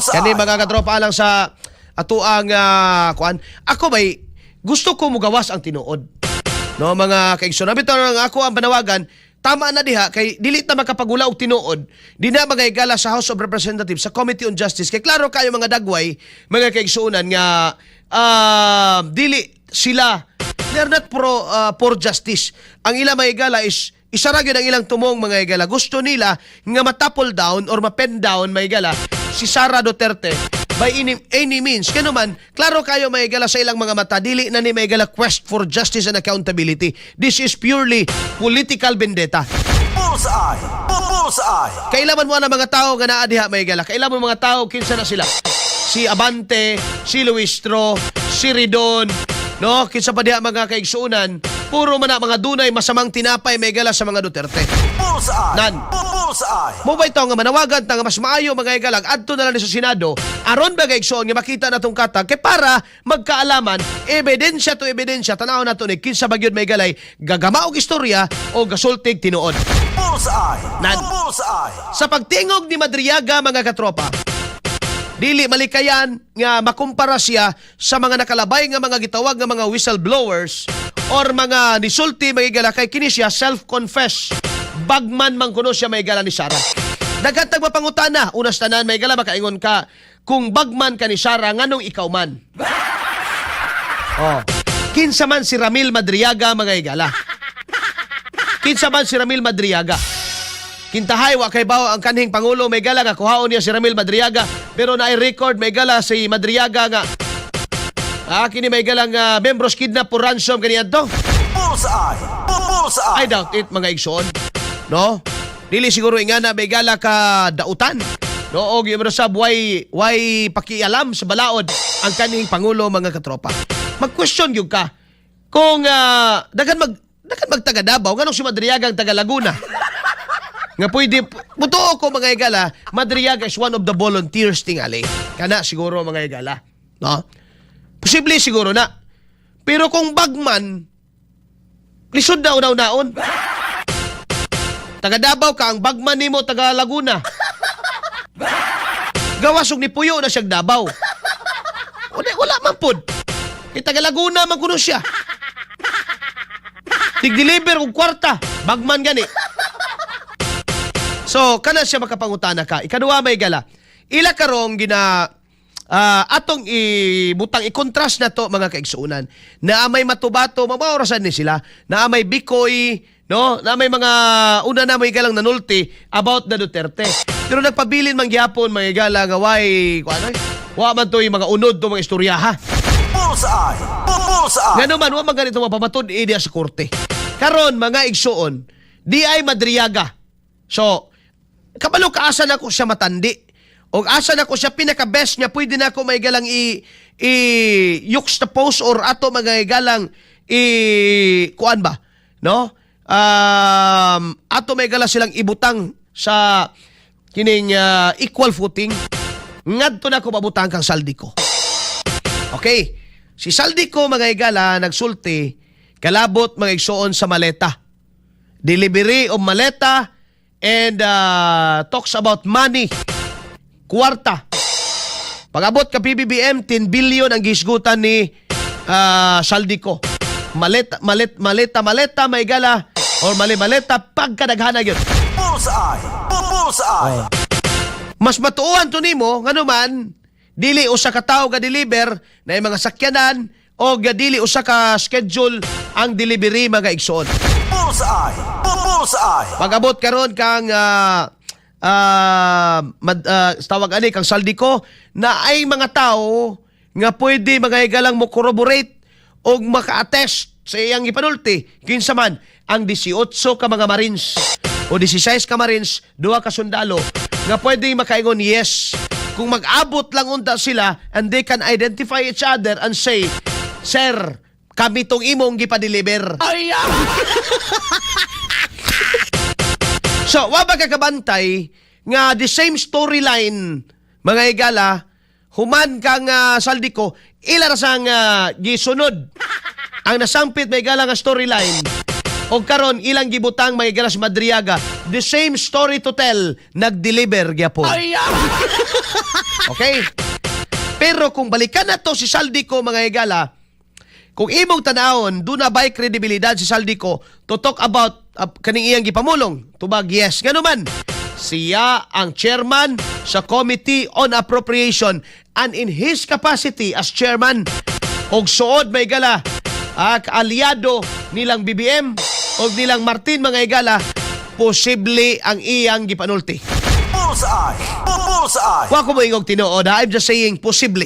Kani mga katropa lang sa ato ang kuan. Ako bay gusto ko mugawas ang tinuod. No mga kaigsoon. Bitaw nga ako ang panawagan, tama na diha kay dili na makapagula og tinuod. Di na magahigala sa House of Representatives sa Committee on Justice. Kay klaro kayo mga dagway, mga kaigsuonan nga dili sila, they're not for justice. Ang ila mahigala is isa ra gyud ang ilang tumong mga higala. Gusto nila nga matapol down or mapen down mahigala si Sara Duterte by any means. Kaya naman, klaro kayo mahigala sa ilang mga mata, dili na ni mahigala quest for justice and accountability. This is purely political vendetta. Bullseye! Bullseye! Kailaman mo na mga tao nga naa diha mahigala. Kailaman mo mga tao, kinsa na sila? Si Abante, si Luistro, si Ridon, no? Kinsa pa diha mga kaigsuunan, puro man na mga dunay masamang tinapay mahigala sa mga Duterte. Bullseye! Nan. Bullseye! Mo ba ito nga manawagan nga mas maayo mga igalag adto na lang sa Senado aron ba gaigsoon nga makita natong katag kay para magkaalaman ebidensya to ebidensya tanaw nato ni kinsa bagyod may galay gagama og istorya o gasultig tinuod. Bullseye! Nan. Bullseye! Sa pagtingog ni Madriaga mga katropa, dili malikayan nga makumpara siya sa mga nakalabay nga mga gitawag nga mga whistleblowers or mga nisulti mga igala kay kini siya self-confess. Bagman man kuno siya may gala ni Sara. Daghang mapangutana, unas tanan may gala makaingon ka kung bagman ka ni Sara nganong ikaw man. Oh. Kinsa man si Ramil Madriaga mga igala. Kinsa man si Ramil Madriaga. Kintahay wa kay bawo ang kanhing pangulo may gala nga kuhaon niya si Ramil Madriaga pero naay record may gala si Madriaga nga kini may galang membros kidnap for ransom kaniadto. Bullseye! Bullseye! I doubt it mga igsoon. No? Dili siguro ingana may gala ka dautan. No, og yung sab why pakialam sa balaod ang kanhing pangulo mga katropa. Mag-question gyud ka kung dagan magtaga Davao nganong si Madriaga ang taga Laguna. Nga pwede mutuo ko mga igala, Madriaga is one of the volunteers tingali. Kana siguro mga igala, no? Posible siguro na. Pero kung bagman lisod na unaw-naon. Taga Davao ka, ang bagman nimo taga Laguna. Gawasog ni Puyo na siyang Davao. Wala man pod. Kay taga Laguna man kuno siya. Tig-deliver og kwarta, bagman gani. So, kana siya makapangutana ka. Ikaduha may gala. Ila karong atong ibutang i-contrast na to mga kaigsuunan. Na may matubato, mamaorasan ni sila. Na may bikoy, no? Na may mga una na may galang nanulti about the Duterte. Pero nagpabilin man gyapon mga gala nga wa man to yung mga unod to mga istorya ha. Bullseye! Bullseye! Ngano man wa man ganito mapamatod idea sa korte. Karon mga igsuon, di ay Madriaga. So, kabalo kaasa na ko siya matandi. O asa na ko siya pinaka-best niya, pwede na ako may galang i-yuxtapose or ato mga galang kuan ba? No? Ato may galang silang ibutang sa kining equal footing. Ngadto na ko mabutang kang Saldico. Okay. Si Saldico mga igala nagsulti kalabot mga igsuon sa maleta. Delivery of maleta and talks about money. Kwarta. Pag-abot ka PBBM, 10 billion ang gisgutan ni Saldico. Maleta, may gala, or maleta, pagkadaghana yun. Bullseye! Bullseye! Mas matuuhan to nimo, nga naman, dili usa ka tao ga-deliver na yung mga sakyanan, o dili usa ka schedule ang delivery mga igsoon. Bullseye! Bullseye! Pag-abot karon kang tawag ani kang Saldico na ay mga tao nga pwede mga igalang mo corroborate o maka-attest sa iyang ipanulti kinsa man ang 18 ka mga Marines o 16 ka Marines, 2 ka sundalo nga pwede makaingon yes kung mag-abot lang unta sila and they can identify each other and say, sir, kami tong imong gipa-deliver. So, wa ba kakabantay nga the same storyline, mga igala, human kang Saldico, ila rasang gisunod ang nasampit mga igala nga storyline. O karon ilang gibutang mga igala sa Madriaga the same story to tell, nag-deliver gyapon. Okay? Pero kung balikan na to si Saldico, mga higala, kung imong tanawon, doon na ba'y kredibilidad si Saldico to talk about kaning iyang gipamulong? Tubag, yes. Nga naman, siya ang chairman sa Committee on Appropriation, and in his capacity as chairman, og suod, mga higala, kaalyado nilang BBM o nilang Martin, mga higala, posible ang iyang gipanulti. Bullseye! Bullseye! Wa ko mo ingog tinuod, ha? I'm just saying, posible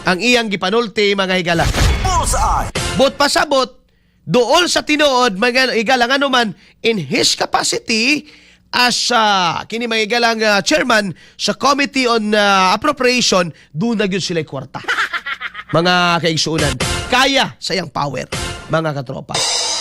ang iyang gipanulti, mga higala. Bullseye! But pasabot, dool sa tinuod, mga higala, nga naman, in his capacity as kini mga higalang chairman sa Committee on Appropriation, doon na yun sila'y kwarta. Mga kaigsuunan, kaya sa iyang power, mga katropa.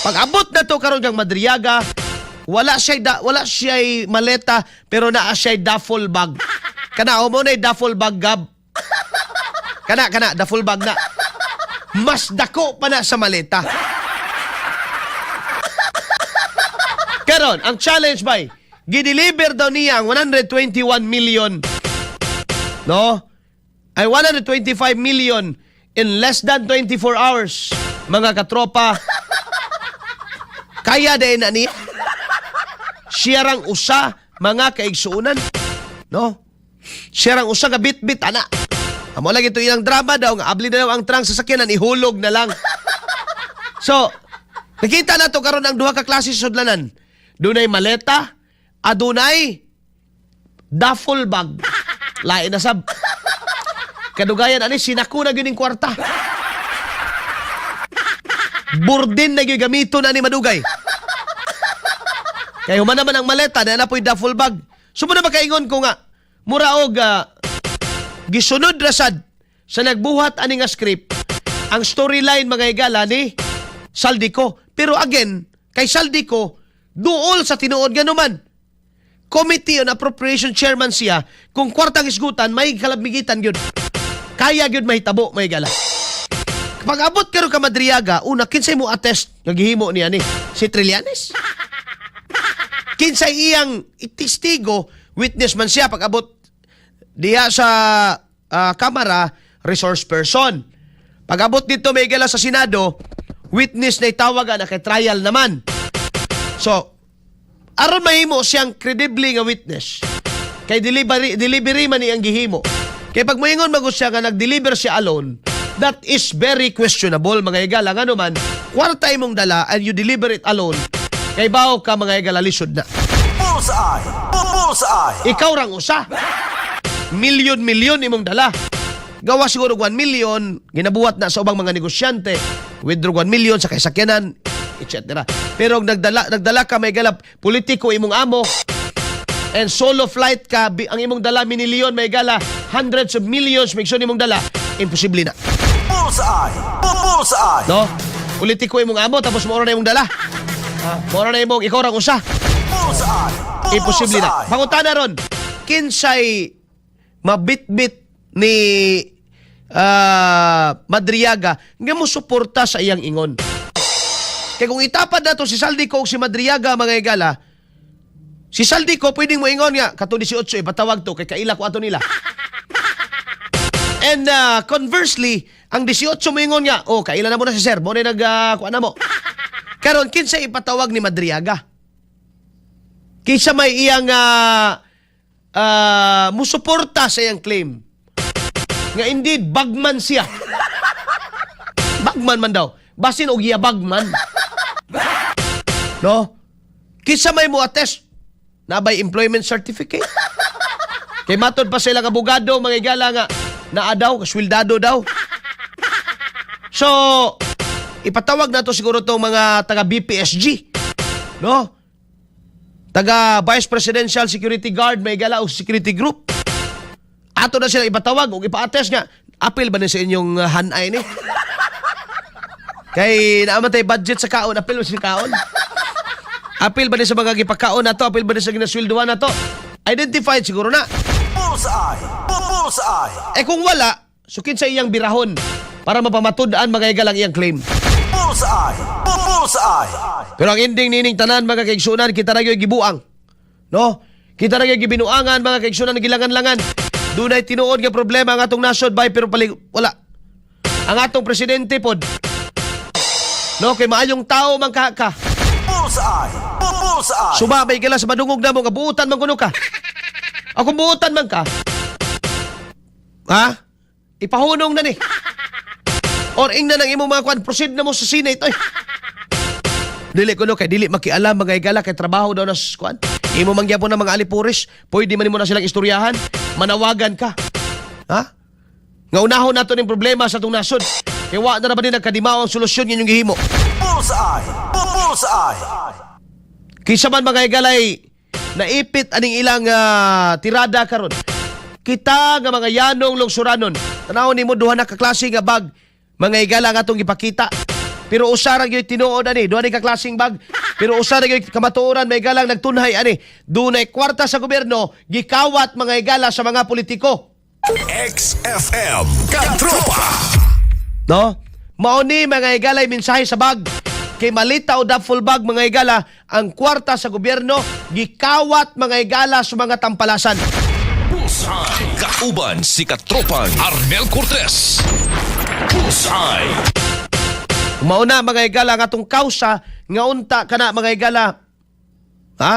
Pag abot na to karon kang Madriaga, wala siya'y maleta, pero naa siya'y duffel bag. Kana mo na duffel bag, Gab. Kana duffel bag na. Mas dako pa na sa maleta. Karon, ang challenge bay, gideliver daw niya ang 121 million. No? Ay 125 million in less than 24 hours. Mga katropa, kaya din na niya. Siya rang usa, mga kaigsuunan. No? Siya rang usa nga bit-bit, ana. Amo lang ito ilang drama daw, nga abli na daw ang trang sasakyanan, ihulog na lang. So, nakita na to karon ang duha ka klase sa sudlanan. Dunay maleta, adunay duffel bag. Lain na sab. Kadugayan, ani, sinako na gining kwarta. Burdin na gamito na ni Madugay. Kaya human naman ang maleta, na napoy duffel bag. Sumo na makaingon ko nga, muraog, gisunod rasad sa nagbuhat ani nga script, ang storyline, mga higala, ni Saldico. Pero again, kay Saldico, duol sa tinuod nga naman. Committee on Appropriation Chairman siya, kung kwartang isgutan, may kalamigitan yun. Kaya yun mahitabo, mga higala. Kapag abot ka rin ka Madriaga, una, kinsay mo attest, naghihimo niya ni si Trillanes. Kinsay iyang itistigo, witness man siya pag abot diya sa kamara, resource person. Pag abot dito may gala sa Senado, witness na itawagan na kay trial naman. So, aron mahimo siyang credibly nga witness. Kay delivery man iyang gihimo. Kay pag moingon magus siya nga nag-deliver siya alone, that is very questionable, mga higala. Nga naman, kwarta imong dala and you deliver it alone, kay bawo ka, mga higala, lisod na. Bullseye! Bullseye! Ikaw rang usa. Milyon-milyon imong dala. Gawa siguro 1 million, ginabuhat na sa ubang mga negosyante. Withdraw 1 million sa kaisakyanan, etc. Pero nagdala ka, may galap, politiko imong amo, and solo flight ka, ang imong dala, minilyon, may gala, hundreds of millions, may imong dala, imposible na. Bullseye! Bullseye! No? Politiko imong amo, tapos maura na imong dala. Maura na imong, ikaw rang usa. Bullseye! Imposible na. Pangutana ron, kinsay mabit-bit ni Madriaga nga mo suporta sa iyang ingon. Kaya kung itapad na to si Saldico o si Madriaga, mga higala, si Saldico pwedeng mo ingon nga, kato 18, ipatawag to, kay kaila ko ato nila. And conversely, ang 18 mo ingon nga, kaila na mo na si sir, mo na nagkuha na mo. Karon, kinsa ipatawag ni Madriaga? Kaysa may iyang musuporta sa iyang claim. Nga indeed, bagman siya. Bagman man daw. Basin og iya bagman. No? Kisa may mo attest na by employment certificate. Kay matod pa sila abogado, mga higala nga, naa daw, kaswildado daw. So, ipatawag na to siguro tong mga taga BPSG. No? Taga Vice Presidential Security Guard, may higala o security group. Ato na sila ipatawag o ipa-attest nga, apil ba na sa inyong hanay ni? Kay naamatay budget sa kaon, apil ba sa kaon? Apil ba na sa mga gipakaon na to? Apil ba na sa ginaswilduhan na to? Identified siguro na. Bullseye! Bullseye! Kung wala, sukin sa iyang birahon para mapamatudaan, mga higalang iyang claim. Bullseye! Bullseye! Pero ang ending nining tanan, mga kaigsunan, kita na yung gibuang. No? Kita na gyud gibinuangan mga kaigsunan nga gilangan-langan. Dunay tinuod nga problema ang atong nasod bay pero wala. Ang atong presidente pod. No, kay maayong tao man ka. Bullseye. Bullseye. Sumabay ka lang sa madungog na mo nga buutan man kuno ka. Ako buutan man ka. Ha? Ipahunong na ni. Or ingna nang imong mga kwan, proceed na mo sa Senate. Ay. Dili ko no, kay dili makialam mga igala, kay trabaho daw na sa kwan. Imo mangyapon ng mga alipuris, pwede man mo na silang istoryahan, manawagan ka. Ha? Nga unahon nato ning problema sa itong nasod. Kaya wa na ba din nagkadimaw ang solusyon inyong gihimo. Bullseye. Bullseye. Kisa man mga igalay, naipit aning ilang tirada karon. Kita nga mga yanong lungsuranon, tanawon nimo duha na ka klase nga bag, mga igala nga atong ipakita. Pero usara gyud tinuod ani, duha ni ka klaseng bag. Pero usara gyud kamatuoran may galang nagtunhay ani. Dunay kwarta sa gobyerno gikawat mga igala sa mga politiko. XFM Katropa. No? Mao ni mga igalay mensahe sa bag. Kay malita o duffel bag mga igala, ang kwarta sa gobyerno gikawat mga igala sa mga tampalasan. Bullseye. Kauban si Katropang Arnel Cortez. Bullseye. Mauna mga igala nga atong kausa nga unta kana mga igala. Ha?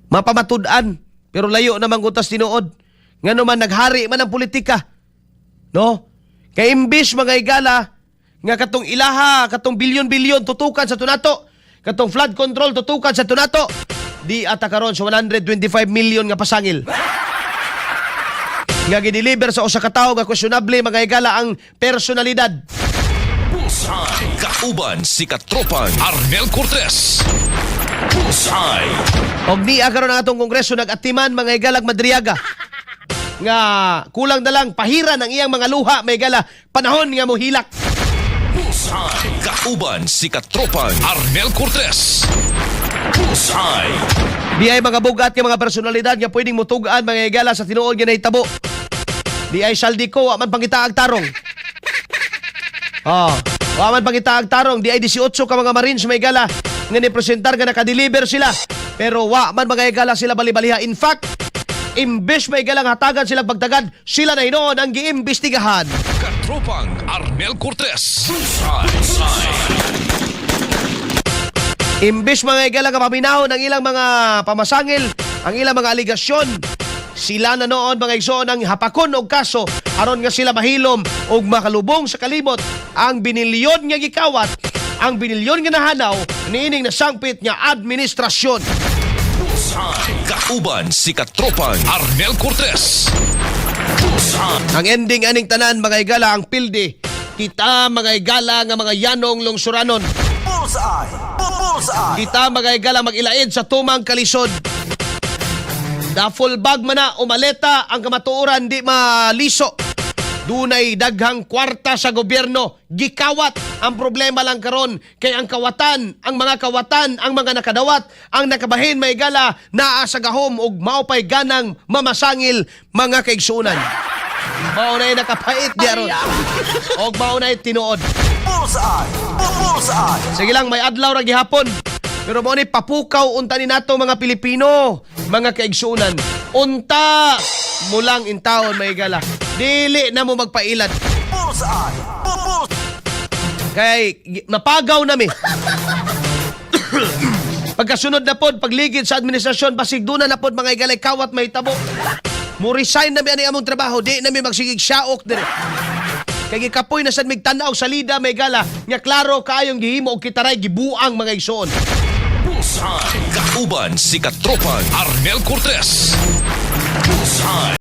Mapamatud-an pero layo namang utas tinuod. Ngano man naghari man ang politika. No? Kay imbis mga igala nga katong ilaha, katong bilyon-bilyon tutukan sa tunato, katong flood control tutukan sa tunato, di ata karon sa 125 million nga pasangil. Nga gideliver sa usa ka tawo nga questionable mga igala ang personalidad. Bullseye. Kauban si Katropang Arnel Cortez. Bullseye. Og niya karon ang atong kongreso nag-atiman mga igalag Madriaga. Nga kulang na lang pahiran ang iyang mga luha may gala panahon nga mohilak. Bullseye. Kauban si Katropang Arnel Cortez. Bullseye. Di ay mga bugat nga mga personalidad nga pwedeng mutugaan mga igala sa tinuod nga nahitabo. Di ay saldiko wa man pangitaag tarong. Wa man pangitaag tarong, di ay 18 ka mga Marines may gala nga ni-presentar nga naka-deliver sila. Pero wa man mga igala sila bali-baliha. In fact, imbes may galang hatagan silang pagtagad, sila na hinoon ang giimbestigahan. Katropang Arnel Cortez. Bullseye. Imbes mga igala nga paminahon ang ilang mga pamasangil, ang ilang mga aligasyon, sila na noon mga igsoon ang hapakon og kaso aron nga sila mahilom og makalubong sa kalimot ang binilyon nga gikawat, ang binilyon nga nahanaw niining nasangpit nga administrasyon. Bullseye. Kauban si Katropang Arnel Cortez. Bullseye. Ang ending aning tanan mga igala ang pilde, kita mga igala nga mga yanong lungsuranon. Bullseye. Bullseye. Kita mga igala mag-ilaid sa tumang kalisod. Duffel bag man na o maleta ang kamatuoran di maliso. Dunay daghang kwarta sa gobyerno gikawat. Ang problema lang karon kay ang kawatan, ang mga kawatan, ang mga nakadawat, ang nakabahin may gala naa sa gahom ug maupay ganang mamasangil mga kaigsunan. Mao na nakapait diaron. Og mao na tinuod. Bullseye. Bullseye. Sige lang may adlaw ra gihapon. Pero mo ni papukaw unta ni nato mga Pilipino, mga kaigsunan. Unta mo lang in taon may gala. Dili na mo magpailat. Bullseye. Kay napagaw na mi. Pagkasunod na pod pagligid sa administrasyon basig duna na pod mga igalay kawat may tabo. Mo resign na mi ani among trabaho, di na mi magsigig syaok dire. Kay gikapoy na sad mig tan-aw sa lida may gala, nya klaro kaayong gihimo og kitaray gibuang mga igsoon. Bullseye. Kauban si Katropang Arnel Cortez. Bullseye.